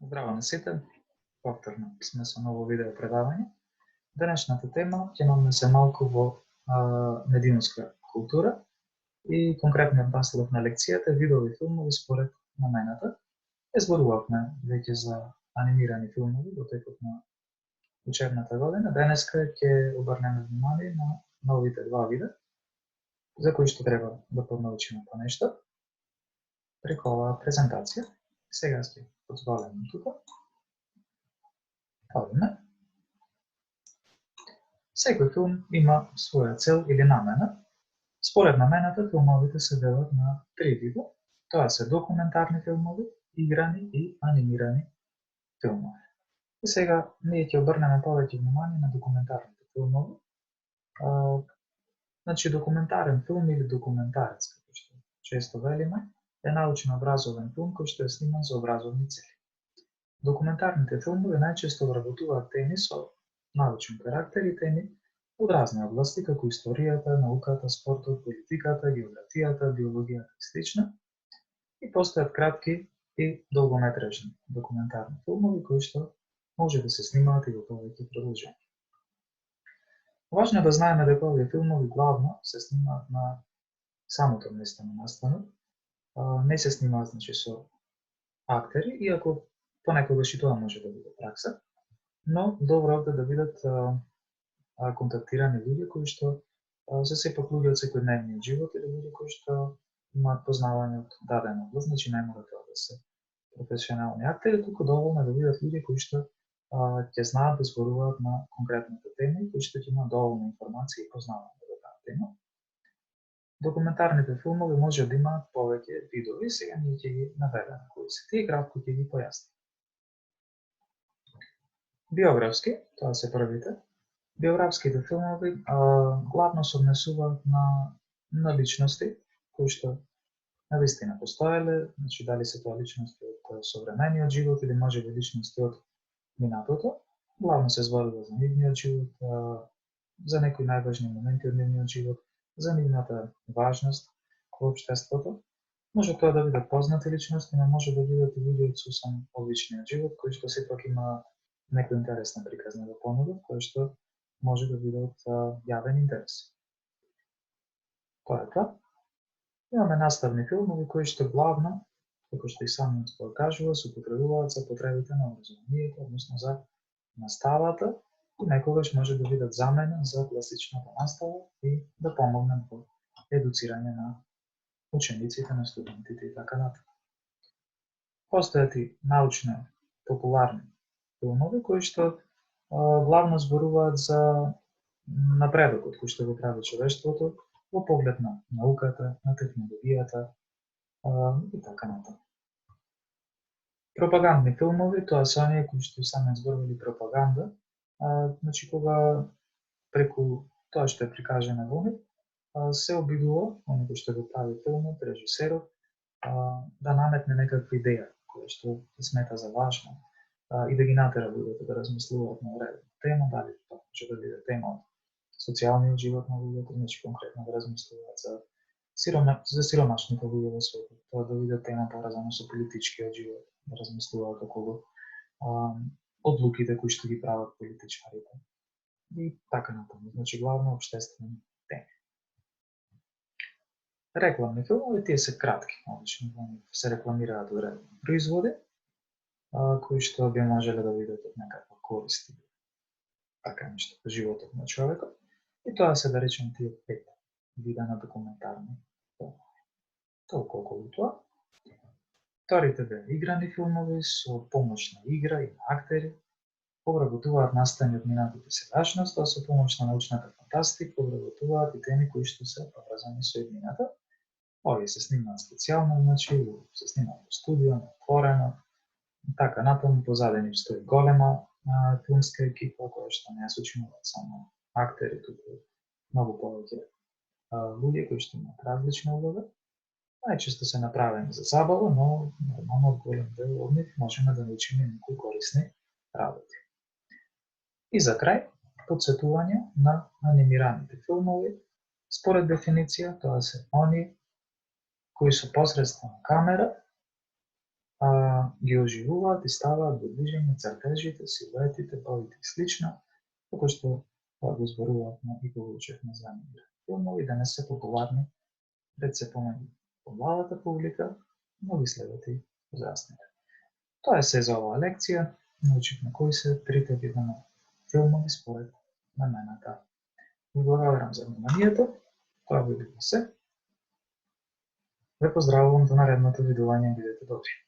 Здраво на сите, повторно сме со ново видео предавање. Денешната тема ќе нам се малку во медиумска култура и конкретниот наслов на лекцијата е видови филмови според намената. Зборувавме веќе за анимирани филмови во текот на учебната година. Денеска ќе обрнеме внимание на новите два вида, за кои што треба да поднаучиме понешто преку оваа презентација. Сега ќе позволам тука. Одиме. Секој филм има своја цел или намена. Според намената, филмовите се делат на три вида. Тоа се документарни филмови, играни и анимирани филмови. И сега ние ќе обрнеме повеќе внимание на документарните филмови. Значи, документарен филм или документарец, како што често велиме, е научно-образовен филм кој што е сниман за образовни цели. Документарните филмови најчесто вработуваат теми со научен карактер и теми од разни области, како историјата, науката, спортот, политиката, географијата, биологијата и слично. И постојат кратки и долгометражни документарни филмови кои што може да се снимаат и во повеќе продолжења. Важно е да знаеме дека овие филмови главно се снимаат на самото место на настанот. Не се снимаат со актери, иако понекогаш и тоа може да биде пракса, но добро е да бидат контактирани луѓе кои што се сепак луѓе од секојдневниот живот или луѓе кои што имаат познавање од дадена област, значи не мора тоа да се професионални актери, туку доволно да бидат луѓе кои што ќе знаат да зборуваат на конкретната тема и кои што ќе имаат доволно информации и познавање за таа тема. Документарните филмови може да имаат повеќе видови, сега ние ќе ги наведеме кои се тие и кратко ќе ги појасним. Биографски, тоа се првите. Биографските филмови главно се однесуваат на личности кои што навистина постоеле, значи дали се тоа личности од современиот живот или можеби личности од минатото. Главно се зборува за нивниот живот, за некои најважни моменти од нивниот живот, за нивната важност во општеството. Може тоа да бидат познати личности, но може да бидат и луѓе од сосем обичниот живот, кои што сепак има некоја интересна приказна да понудат, кој што може да биде од јавен интерес. Тоа е тоа. Имаме наставни филмови кои што главно, како што и самиот збор кажува, се употребуваат за потребите на образованието, односно за наставата, и некогаш може да бидат замена за класичната настава и да помогнат во едуцирање на учениците, на студентите и така натаму. Постојат и научно популарни филмови кои што главно зборуваат за напредокот кој што го прави човештвото во поглед на науката, на технологијата и така натаму. Пропагандни филмови, тоа се оние кои што сами зборували пропаганда, значи кога преку тоа што е прикажано во нив, се обидува, оној кој што го прави филмот, режисерот, да наметне некаква идеја која што се смета за важна и да ги натера луѓето да размислуваат на одредена тема, дали тоа може да биде тема од социјалниот живот на луѓето, значи конкретно да размислуваат за сиромашните луѓе во светот, тоа да биде тема поврзана со политичкиот живот, да размислуваат околу одлуките кои што ги прават политичарите и така натаму, значи главно општествени теми. Рекламни филмови, тие се кратки, обично се рекламираат одредени производи, кои што би можеле да бидат од некаква корист или така нешто во животот на човекот. И тоа се, да речем, тие 5 вида на документарни филмови. Толку околу тоа. Вторите две играни филмови со помош на игра и на актери обработуваат настани од минатото и сегашност, а со помош на научната фантастика обработуваат и теми кои што се поврзани со иднината. Овие се снимаат специјално, значи се снимаат во студио, на отворено, така натаму позади нив стои голема филмска екипа која што не се сочинуваат само актери, туку многу повеќе луѓе кои што имаат различна улога. Најчесто се направени за забава, но нормално од голем дел од нив можеме да научиме некои корисни работи. И за крај, потсетување на анимираните филмови. Според дефиниција, тоа се оние кои со посредством камера ги оживуваат и ставаат во движење цртежите, силуетите, бавите и слично, како што го зборувавме и го учевме за нив. Филмови денес се популарни пред се помеѓу помладата публика, но ги следат и возрастните. Тоа е се за оваа лекција. Научивме кои се трите вида на филмови според намената. Ви благодарам за вниманието. Тоа би било се. Ве поздравувам до наредното видување. Бидете добри.